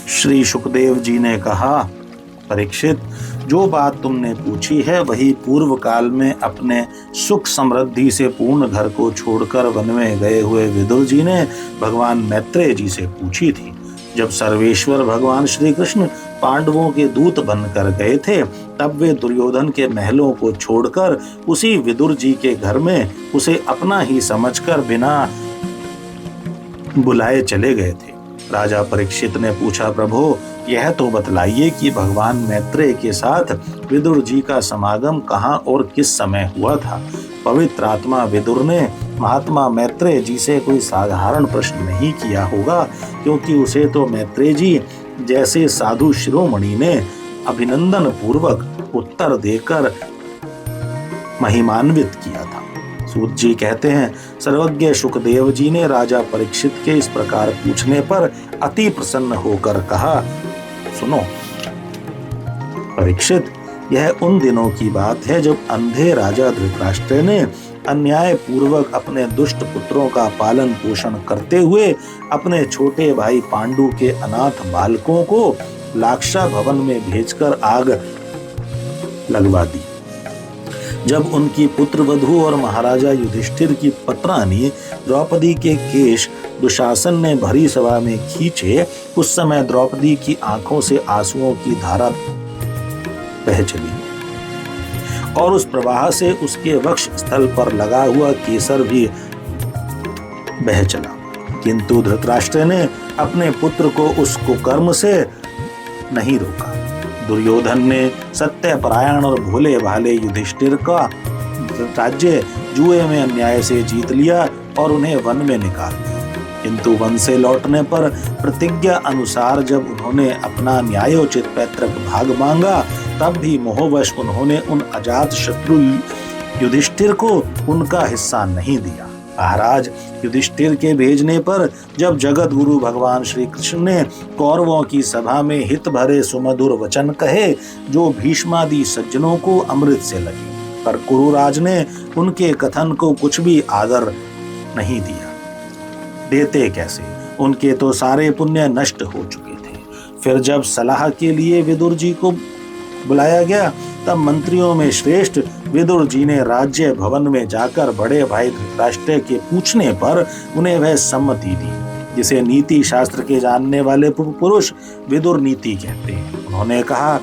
श्री सुखदेव जी ने कहा, परीक्षित, जो बात तुमने पूछी है वही पूर्व काल में अपने सुख समृद्धि से पूर्ण घर को छोड़कर वन में गए हुए विदुर जी ने भगवान मैत्रेय जी से पूछी थी। जब सर्वेश्वर भगवान श्री कृष्ण पांडवों के दूत बनकर गए थे, तब वे दुर्योधन के महलों को छोड़कर उसी विदुर जी के घर में उसे अपना ही समझकर बिना बुलाए चले गए थे। राजा परीक्षित ने पूछा, प्रभु, यह तो बतलाइए कि भगवान मैत्रेय के साथ विदुर जी का समागम कहाँ और किस समय हुआ था। पवित्र आत्मा विदुर ने महात्मा मैत्रेय जी से कोई साधारण प्रश्न नहीं किया होगा, क्योंकि उसे तो मैत्रेय जी जैसे साधु शिरोमणि ने अभिनंदन पूर्वक उत्तर देकर महिमान्वित किया था। सूत जी कहते हैं, सर्वज्ञ सुखदेव जी ने राजा परीक्षित के इस प्रकार पूछने पर अति प्रसन्न होकर कहा, सुनो परीक्षित, यह उन दिनों की बात है जब अंधे राजा धृतराष्ट्र ने अन्याय पूर्वक अपने दुष्ट पुत्रों का पालन पोषण करते हुए अपने छोटे भाई पांडु के अनाथ बालकों को लाक्षा भवन में भेजकर आग लगवा दी। जब उनकी पुत्र वधू और महाराजा युधिष्ठिर की पत्रानी द्रौपदी के केश दुशासन ने भरी सभा में खींचे, उस समय द्रौपदी की आंखों से आंसुओं की धारा बह चली और उस प्रवाह से उसके वक्ष स्थल पर लगा हुआ केसर भी बह चला। किंतु धृतराष्ट्र ने अपने पुत्र को उस कुकर्म से नहीं रोका। दुर्योधन ने सत्यपरायण और भोले भाले युधिष्ठिर का राज्य जुए में अन्याय से जीत लिया और उन्हें वन में निकाल दिया। किंतु वन से लौटने पर प्रतिज्ञा अनुसार जब उन्होंने अपना न्यायोचित पैतृक भाग मांगा, तब भी मोहवश उन्होंने उन अजात शत्रु युधिष्ठिर को उनका हिस्सा नहीं दिया। महाराज युधिष्ठिर के भेजने पर जब जगत गुरु भगवान श्री कृष्ण ने कौरवों की सभा में हित भरे सुमधुर वचन कहे, जो भीष्मादि सज्जनों को अमृत से लगे, पर कुरुराज ने उनके कथन को कुछ भी आदर नहीं दिया। देते कैसे, उनके तो सारे पुण्य नष्ट हो चुके थे। फिर जब सलाह के लिए विदुर जी को बुलाया गया, तब मंत्रियों में श्रेष्ठ विदुर जी ने राज्य भवन में जाकर बड़े भाई धृतराष्ट्र के पूछने पर उन्हें वह सम्मति दी, जिसे नीति शास्त्र के जानने वाले पुरुष विदुर नीति कहते हैं। उन्होंने कहा,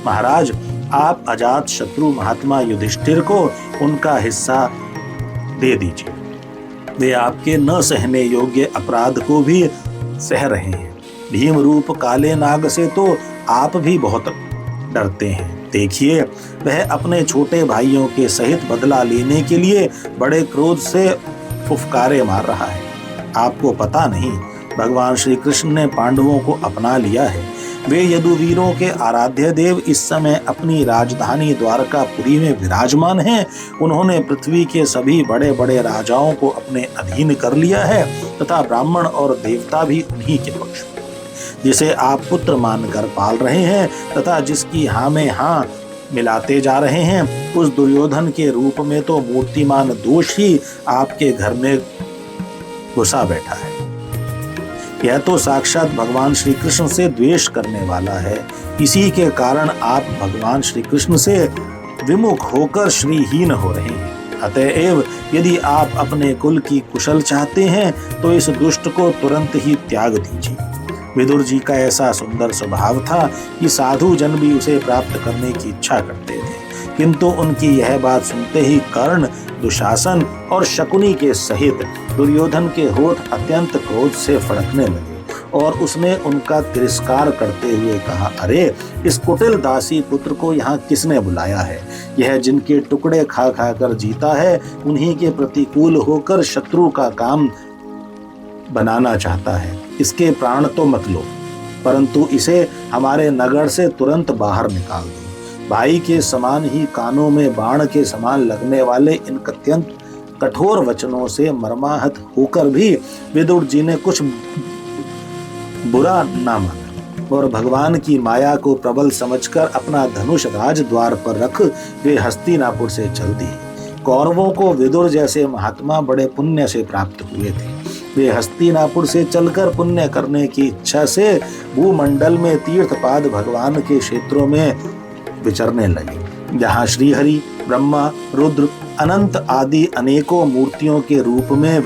महाराज, आप अजात शत्रु महात्मा युधिष्ठिर को उनका हिस्सा दे दीजिए। वे आपके न सहने योग्य अपराध को भी सह रहे हैं। भीम रूप काले नाग से तो आप भी बहुत डरते हैं। देखिए, वह अपने छोटे भाइयों के सहित बदला लेने के लिए बड़े क्रोध से फुफकारे मार रहा है। आपको पता नहीं, भगवान श्री कृष्ण ने पांडवों को अपना लिया है। वे यदुवीरों के आराध्य देव इस समय अपनी राजधानी द्वारकापुरी में विराजमान हैं। उन्होंने पृथ्वी के सभी बड़े बड़े राजाओं को अपने अधीन कर लिया है तथा ब्राह्मण और देवता भी उन्हीं के पक्ष में, जिसे आप पुत्र मानकर पाल रहे हैं तथा जिसकी हाँ में हाँ मिलाते जा रहे हैं, उस दुर्योधन के रूप में तो मूर्तिमान दोष ही आपके घर में घुसा बैठा है। यह तो साक्षात भगवान श्री कृष्ण से द्वेष करने वाला है। इसी के कारण आप भगवान श्री कृष्ण से विमुख होकर श्रीहीन हो रहे हैं। अतएव यदि आप अपने कुल की कुशल चाहते हैं तो इस दुष्ट को तुरंत ही त्याग दीजिए। विदुर जी का ऐसा सुंदर स्वभाव था कि साधु जन भी उसे प्राप्त करने की इच्छा करते थे, किंतु उनकी यह बात सुनते ही कर्ण, दुशासन और शकुनी के सहित दुर्योधन के होठ अत्यंत क्रोध से फड़कने लगे और उसने उनका तिरस्कार करते हुए कहा, अरे, इस कुटिल दासी पुत्र को यहाँ किसने बुलाया है? यह जिनके टुकड़े खा खा कर जीता है, उन्हीं के प्रतिकूल होकर शत्रु का काम बनाना चाहता है। इसके प्राण तो मत लो, परंतु इसे हमारे नगर से तुरंत बाहर निकाल दो। भाई के समान ही कानों में बाण के समान लगने वाले इन अत्यंत कठोर वचनों से मर्माहत होकर भी विदुर जी ने कुछ बुरा ना माना और भगवान की माया को प्रबल समझकर अपना धनुष राज द्वार पर रख वे हस्तिनापुर से चल दिए। कौरवों को विदुर जैसे महात्मा बड़े पुण्य से प्राप्त हुए थे। वे हस्तिनापुर से चलकर पुण्य करने की इच्छा से भूमंडल में तीर्थपाद भगवान के क्षेत्रों में विचरने लगे, जहाँ श्रीहरि, ब्रह्मा, रुद्र, अनंत आदि अनेकों मूर्तियों के रूप में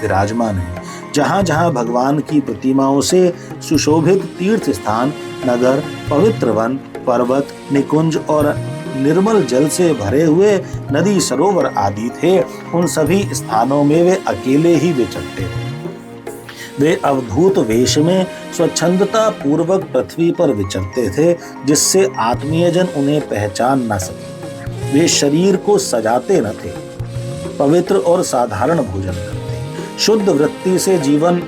विराजमान हैं। जहाँ जहाँ भगवान की प्रतिमाओं से सुशोभित तीर्थ स्थान, नगर, पवित्र वन, पर्वत, निकुंज और निर्मल जल से भरे हुए नदी सरोवर आदि थे, उन सभी स्थानों में वे अकेले ही विचरते थे। वे अवधूत वेश में स्वच्छंदता पूर्वक पृथ्वी पर विचरते थे, जिससे आत्मीय जन उन्हें पहचान न सके। वे शरीर को सजाते न थे, पवित्र और साधारण भोजन करते, शुद्ध वृत्ति से जीवन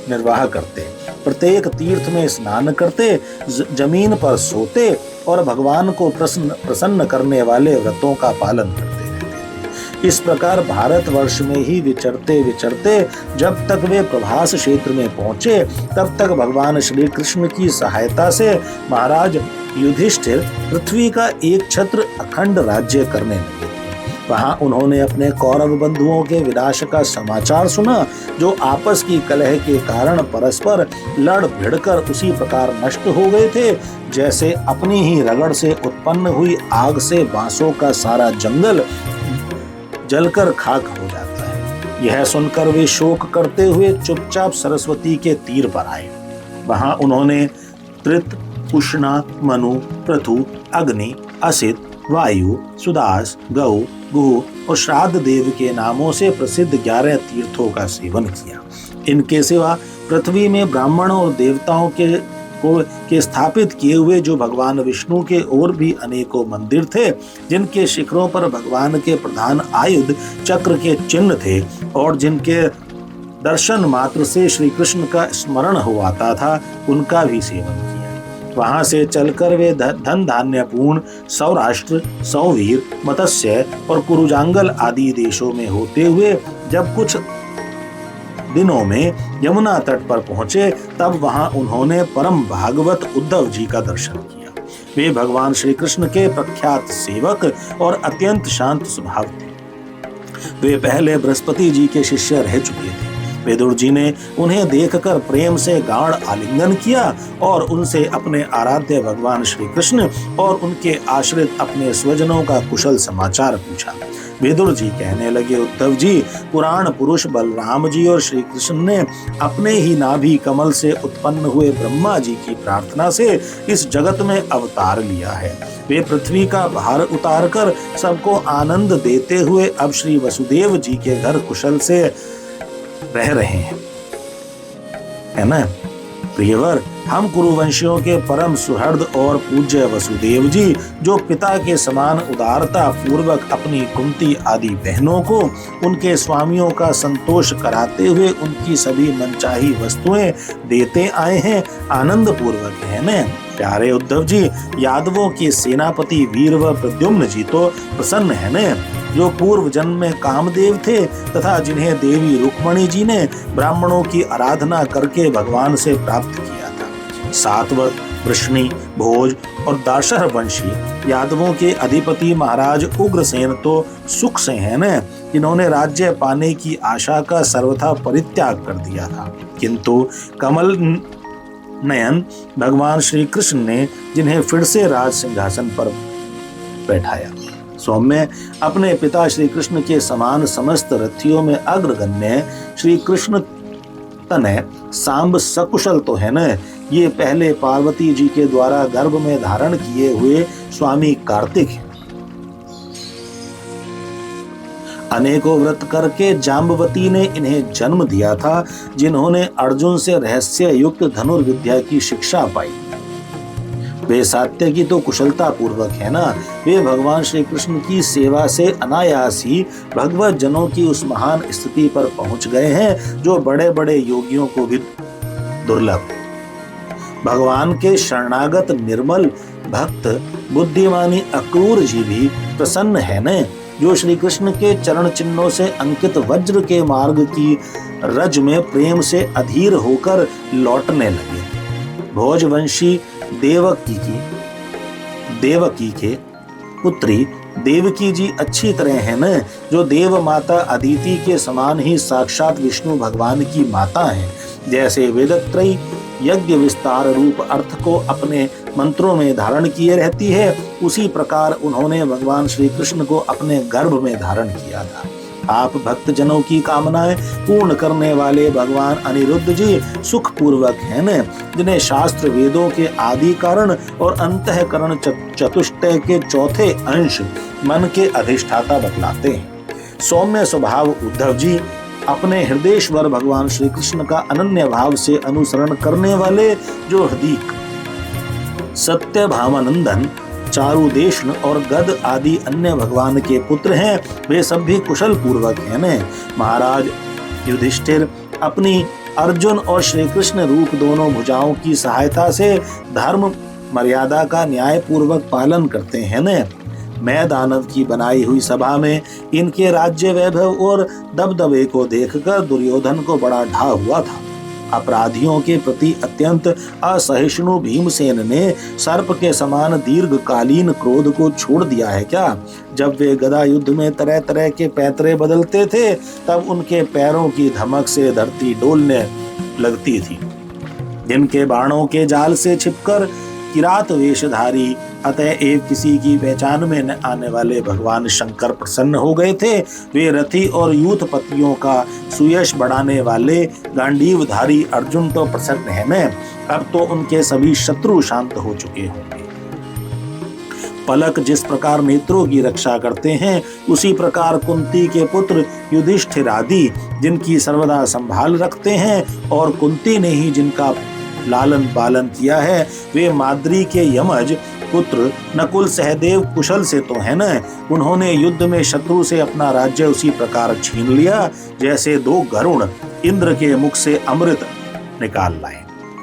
निर्वाह करते, प्रत्येक तीर्थ में स्नान करते, जमीन पर सोते और भगवान को प्रसन्न करने वाले व्रतों का पालन करते रहते थे। इस प्रकार भारतवर्ष में ही विचरते विचरते जब तक वे प्रभास क्षेत्र में पहुंचे, तब तक भगवान श्री कृष्ण की सहायता से महाराज युधिष्ठिर पृथ्वी का एक छत्र अखंड राज्य करने लगे। वहां उन्होंने अपने कौरव बंधुओं के विनाश का समाचार सुना, जो आपस की कलह के कारण परस्पर लड़ भिड़कर उसी प्रकार नष्ट हो गए थे, जैसे अपनी ही रगड़ से उत्पन्न हुई आग से बांसों का सारा जंगल जलकर खाक हो जाता है। यह सुनकर वे शोक करते हुए चुपचाप सरस्वती के तीर पर आए। वहां उन्होंने त्रित, उष्णा, मनु, पृथु, अग्नि, असित, वायु, सुदास, गौ, गुह और श्राद्ध देव के नामों से प्रसिद्ध 11 तीर्थों का सेवन किया। इनके सिवा पृथ्वी में ब्राह्मण और देवताओं के स्थापित किए हुए जो भगवान विष्णु के और भी अनेकों मंदिर थे, जिनके शिखरों पर भगवान के प्रधान आयुध चक्र के चिन्ह थे और जिनके दर्शन मात्र से श्री कृष्ण का स्मरण हो आता था, उनका भी सेवन किया। वहां से चलकर वे धन धान्य पूर्ण सौराष्ट्र, सौवीर, मत्स्य और कुरुजांगल आदि देशों में होते हुए जब कुछ दिनों में यमुना तट पर पहुंचे, तब वहां उन्होंने परम भागवत उद्धव जी का दर्शन किया। वे भगवान श्री कृष्ण के प्रख्यात सेवक और अत्यंत शांत स्वभाव थे। वे पहले बृहस्पति जी के शिष्य रह चुके थे। विदुर जी ने उन्हें देखकर प्रेम से गाढ़ आलिंगन किया और उनसे अपने आराध्य भगवान श्री कृष्ण और उनके आश्रित अपने स्वजनों का कुशल समाचार पूछा। विदुर जी कहने लगे, उद्धव जी, पुराण पुरुष बलराम जी और श्री कृष्ण ने अपने ही नाभि कमल से उत्पन्न हुए ब्रह्मा जी की प्रार्थना से इस जगत में अवतार लिया है। वे पृथ्वी का भार उतार कर सबको आनंद देते हुए अब श्री वसुदेव जी के घर कुशल से रह रहे हैं, है ना प्रियवर। हम कुरुवंशियों के परम सुहृद और पूज्य वसुदेव जी, जो पिता के समान उदारता पूर्वक अपनी कुंती आदि बहनों को उनके स्वामियों का संतोष कराते हुए उनकी सभी मनचाही वस्तुएं देते आए हैं, आनंद पूर्वक है न। प्यारे उद्धव जी, यादवों के सेनापति वीर व प्रद्युम्न जी तो प्रसन्न है न, जो पूर्व जन्म में कामदेव थे तथा जिन्हें देवी रुक्मणी जी ने ब्राह्मणों की आराधना करके भगवान से प्राप्त किया था। सातवत, वृष्णि, भोज और दाशर वंशी यादवों के अधिपति महाराज उग्रसेन तो सुख से हैं न, जिन्होंने राज्य पाने की आशा का सर्वथा परित्याग कर दिया था, किंतु कमल नयन भगवान श्री कृष्ण ने जिन्हें फिर से राज सिंहासन पर बैठाया। सौम्य, अपने पिता श्री कृष्ण के समान समस्त रथियों में अग्रगण्य श्री कृष्ण तनय सांब सकुशल तो है न। ये पहले पार्वती जी के द्वारा गर्भ में धारण किए हुए स्वामी कार्तिक हैं। अनेकों व्रत करके जाम्बवती ने इन्हें जन्म दिया था, जिन्होंने अर्जुन से रहस्य युक्त धनुर्विद्या की शिक्षा पाई। वे सात्य की तो कुशलता पूर्वक है ना। वे भगवान श्री कृष्ण की सेवा से अनायास ही भगवत जनों की उस महान स्थिति पर पहुंच गए हैं, जो बड़े बड़े योगियों को भी दुर्लभ। भगवान के शरणागत निर्मल भक्त बुद्धिमानी अक्रूर जी भी प्रसन्न है न, जो श्री कृष्ण के चरण चिन्हों से अंकित वज्र के मार्ग की रज में प्रेम से अधीर होकर लौटने लगे। भोजवंशी देवकी के पुत्री देवकी जी अच्छी तरह है न, जो देव माता अदिति के समान ही साक्षात विष्णु भगवान की माता है। जैसे वेदत्रयी यज्ञ विस्तार रूप अर्थ को अपने मंत्रों में धारण किए रहती है, उसी प्रकार उन्होंने भगवान श्री कृष्ण को अपने गर्भ में धारण किया था। आप भक्त जनों की कामनाएं पूर्ण करने वाले भगवान अनिरुद्ध जी सुख पूर्वक हैं न, जिन्हें शास्त्र वेदों के आदि कारण और अंतःकरण चतुष्टय के चौथे अंश मन के अधिष्ठाता बतलाते हैं। सौम्य स्वभाव उद्धव जी अपने हृदयेश्वर भगवान श्री कृष्ण का अनन्य भाव से अनुसरण करने वाले, जो हृदीक सत्य भामानंदन, चारुदेशन और गद आदि अन्य भगवान के पुत्र हैं, वे सब भी कुशल पूर्वक हैं न। महाराज युधिष्ठिर अपनी अर्जुन और श्री कृष्ण रूप दोनों भुजाओं की सहायता से धर्म मर्यादा का न्याय पूर्वक पालन करते हैं न। मैं दानव की बनाई हुई सभा में इनके राज्य वैभव और दबदबे को देखकर दुर्योधन को बड़ा ढा हुआ था। अपराधियों के प्रति अत्यंत असहिष्णु भीमसेन ने सर्प के समान दीर्घकालीन क्रोध को छोड़ दिया है क्या? जब वे गदा युद्ध में तरह तरह के पैतरे बदलते थे, तब उनके पैरों की धमक से धरती डोलने लगती थी। जिनके बाणों के जाल से छिपकर किरात वेशधारी अतएव किसी की पहचान में न आने वाले भगवान शंकर प्रसन्न हो गए थे, वे रथी और यूथपतियों का सुयश बढ़ाने वाले गांडीवधारी अर्जुन तो प्रसन्न है न। अब तो उनके सभी शत्रु शांत हो चुके होंगे। पलक जिस प्रकार नेत्रों की रक्षा करते हैं, उसी प्रकार कुंती के पुत्र युधिष्ठिर आदि जिनकी सर्वदा संभाल रखते हैं, और कुंती ने ही जिनका लालन पालन किया है, वे माद्री के यमज पुत्र नकुल सहदेव कुशल से तो है न। उन्होंने युद्ध में शत्रु से अपना राज्य उसी प्रकार छीन लिया, जैसे दो गरुड़ इंद्र के मुख से अमृत निकाल लाए।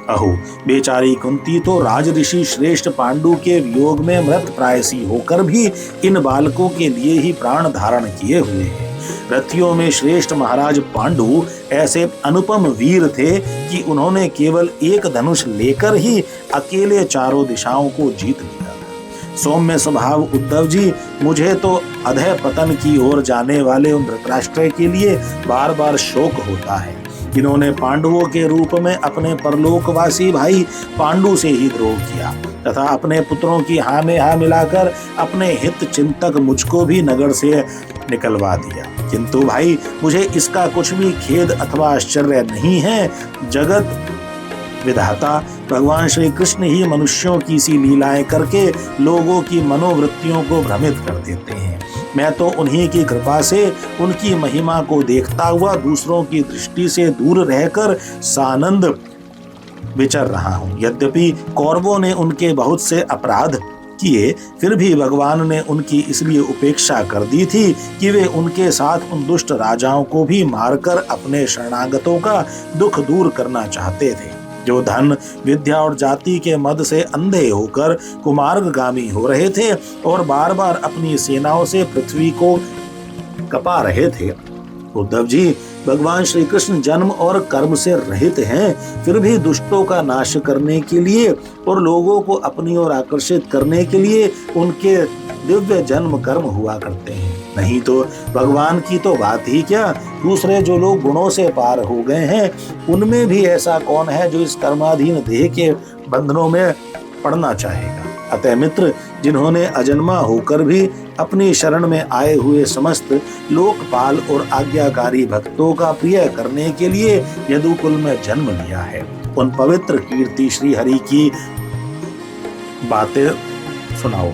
अहो, बेचारी कुंती तो राज ऋषि श्रेष्ठ पांडु के वियोग में मृत प्रायसी होकर भी इन बालकों के लिए ही प्राण धारण किए हुए हैं। रथियों में श्रेष्ठ महाराज पांडु ऐसे अनुपम वीर थे कि उन्होंने केवल एक धनुष लेकर ही अकेले चारों दिशाओं को जीत लिया। सौम्य स्वभाव उद्धव जी, मुझे तो अधः पतन की ओर जाने वाले उन धृतराष्ट्र के लिए बार बार शोक होता है, जिन्होंने पांडवों के रूप में अपने परलोकवासी भाई पांडु से ही द्रोह किया तथा अपने पुत्रों की हाँ में हाँ मिलाकर अपने हित चिंतक मुझको भी नगर से निकलवा दिया। किंतु भाई, मुझे इसका कुछ भी खेद अथवा आश्चर्य नहीं है। जगत विधाता भगवान श्री कृष्ण ही मनुष्यों की सी लीलाएं करके लोगों की मनोवृत्तियों को भ्रमित कर देते हैं। मैं तो उन्हीं की कृपा से उनकी महिमा को देखता हुआ दूसरों की दृष्टि से दूर रहकर सानंद विचर रहा हूँ। यद्यपि कौरवों ने उनके बहुत से अपराध किए, फिर भी भगवान ने उनकी इसलिए उपेक्षा कर दी थी कि वे उनके साथ उन दुष्ट राजाओं को भी मारकर अपने शरणागतों का दुख दूर करना चाहते थे, जो धन विद्या और जाति के मद से अंधे होकर कुमार्गगामी हो रहे थे और बार बार अपनी सेनाओं से पृथ्वी को कपा रहे थे। उद्धव जी, भगवान श्री कृष्ण जन्म और कर्म से रहित हैं, फिर भी दुष्टों का नाश करने के लिए और लोगों को अपनी ओर आकर्षित करने के लिए उनके दिव्य जन्म कर्म हुआ करते हैं। नहीं तो भगवान की तो बात ही क्या, दूसरे जो लोग गुणों से पार हो गए हैं, उनमें भी ऐसा कौन है जो इस कर्माधीन देह के बंधनों में पड़ना चाहेगा। अतः मित्र, जिन्होंने अजन्मा होकर भी अपनी शरण में आए हुए समस्त लोकपाल और आज्ञाकारी भक्तों का प्रिय करने के लिए यदुकुल में जन्म लिया है, उन पवित्र कीर्ति श्री हरि की बातें सुनाओ।